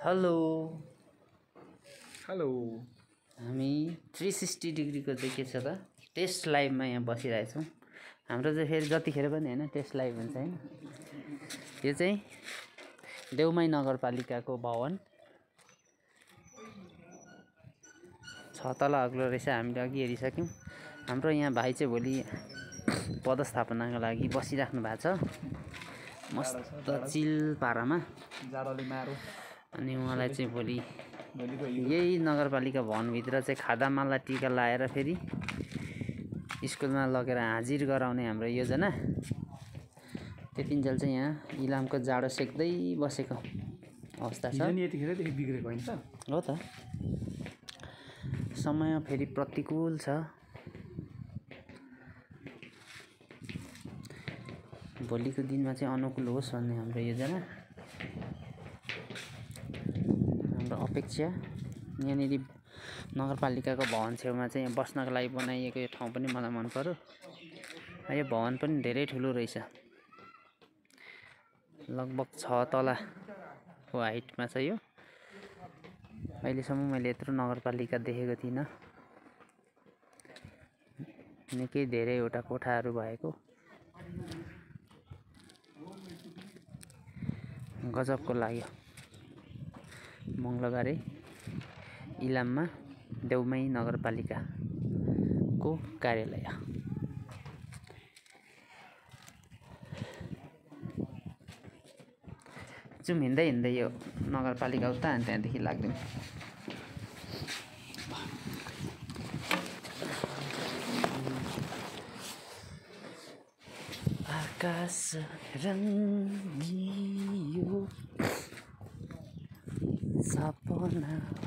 Hello hello हामी 360 डिग्रीको चाहिँ के छ त टेस्ट लाइभमा यहाँ बसिरहेछौँ। हाम्रो चाहिँ फेरि जतिखेर पनि होइन टेस्ट लाइभ हुन्छ होइन। यो चाहिँ देउमाई नगरपालिकाको भवन छ तल अग्लो रहेछ। हामीले अघि हेरिसक्यौँ। हाम्रो यहाँ भाइ चाहिँ भोलि पदस्थापनाको लागि बसिराख्नु भएको छ मस्त चिल पारामा जाडोले मारो। अनि उहाँलाई चाहिँ भोलि यही नगरपालिका भवनभित्र चाहिँ खादामाला टिका लाएर फेरि स्कुलमा लगेर हाजिर गराउने हाम्रो योजना। त्यतिन्जेल चाहिँ यहाँ इलामको जाडो सेक्दै बसेको अवस्था छ। यतिखेरदेखि बिग्रेको होइन त हो त, समय फेरि प्रतिकूल छ। भोलिको दिनमा चाहिँ अनुकूल होस् भन्ने हाम्रो योजना, हाम्रो अपेक्षा। यहाँनिर नगरपालिकाको भवन छेउमा चाहिँ बस्नको लागि बनाइएको यो ठाउँ पनि मलाई मन पर्यो। यो भवन पनि धेरै ठुलो रहेछ, लगभग 6 तलाको हाइटमा छ यो। अहिलेसम्म मैले यत्रो नगरपालिका देखेको थिइनँ। निकै धेरैवटा कोठाहरू भएको गजबको लाग्यो। मङ्गलबारे इलाममा देउमाई नगरपालिकाको कार्यालय। जुम हिँड्दै हिँड्दै यो नगरपालिका उता अनि त्यहाँदेखि लाग्दैन। आकाश रङ्गियो सपनाहरूले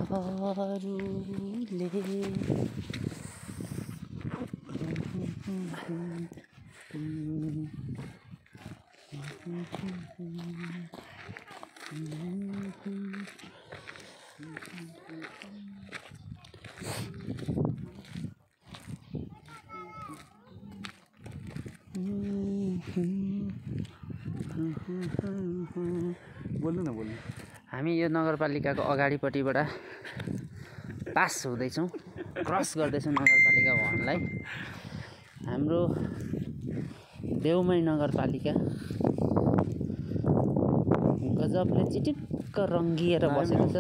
बोल्नु न बोल्नु। हामी यो नगरपालिकाको अगाडिपट्टिबाट पास हुँदैछौँ, क्रस गर्दैछौँ नगरपालिका भवनलाई। हाम्रो देउमाई नगरपालिका गजबले चिटिक्क रङ्गिएर बसेको छ।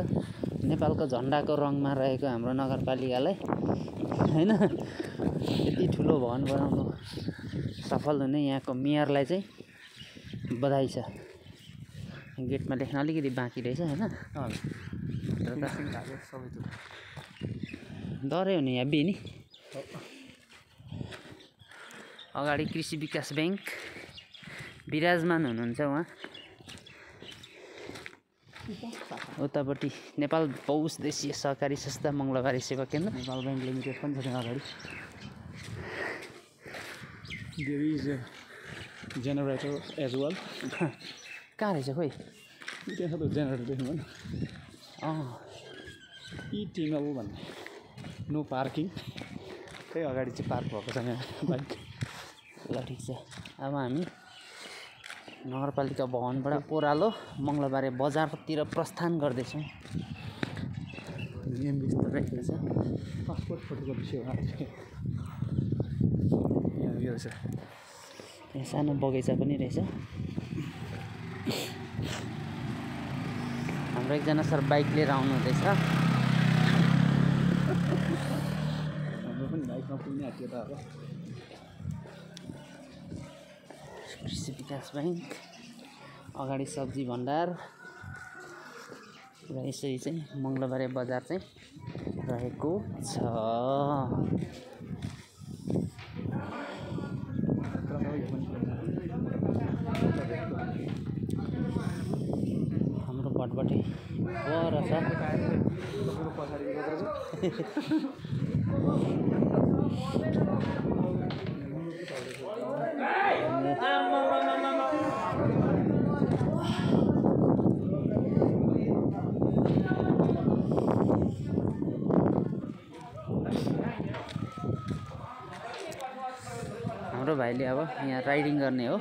नेपालको झन्डाको रङमा रहेको हाम्रो नगरपालिकालाई होइन, यति ठुलो भवन बनाउनु सफल हुने यहाँको मेयरलाई चाहिँ बधाई छ। गेटमा लेख्न अलिकति बाँकी रहेछ होइन। डरै हुने हेब्बी नि। अगाडि कृषि विकास ब्याङ्क विराजमान हुनुहुन्छ उहाँ। उतापट्टि नेपाल बहुउद्देश्यीय सहकारी संस्था मङ्गलबारे सेवा केन्द्र नेपाल ब्याङ्क लिमिटेड पनि छ त्यहाँ अगाडि। There is a generator as well. कहाँ रहेछ खोइ त्यहाँ त जेनरेटर देख्नु न। ई टिनल भन्ने नो पार्किङ। त्यही अगाडि चाहिँ पार्क भएको छ यहाँ बाइक। ल ठिक छ। अब हामी नगरपालिका भवनबाट ओह्रालो मङ्गलबारे बजारतिर प्रस्थान गर्दैछौँ। नियम विस्तार रहेको छ। पासपोर्ट फोटोको विषय यहाँ यो रहेछ। यहाँ सानो बगैँचा पनि रहेछ। हाम्रो एकजना सर बाइक लिएर आउनु हुँदैछ। हाम्रो पनि बाइकमा पुग्ने आँट्यो त अब। कृषि विकास ब्याङ्क अगाडि सब्जी भण्डार र यसरी चाहिँ मङ्गलबारे बजार चाहिँ रहेको छ। हाम्रो भटभटे पर छ। हाम्रो भाइले अब यहाँ राइडिङ गर्ने हो।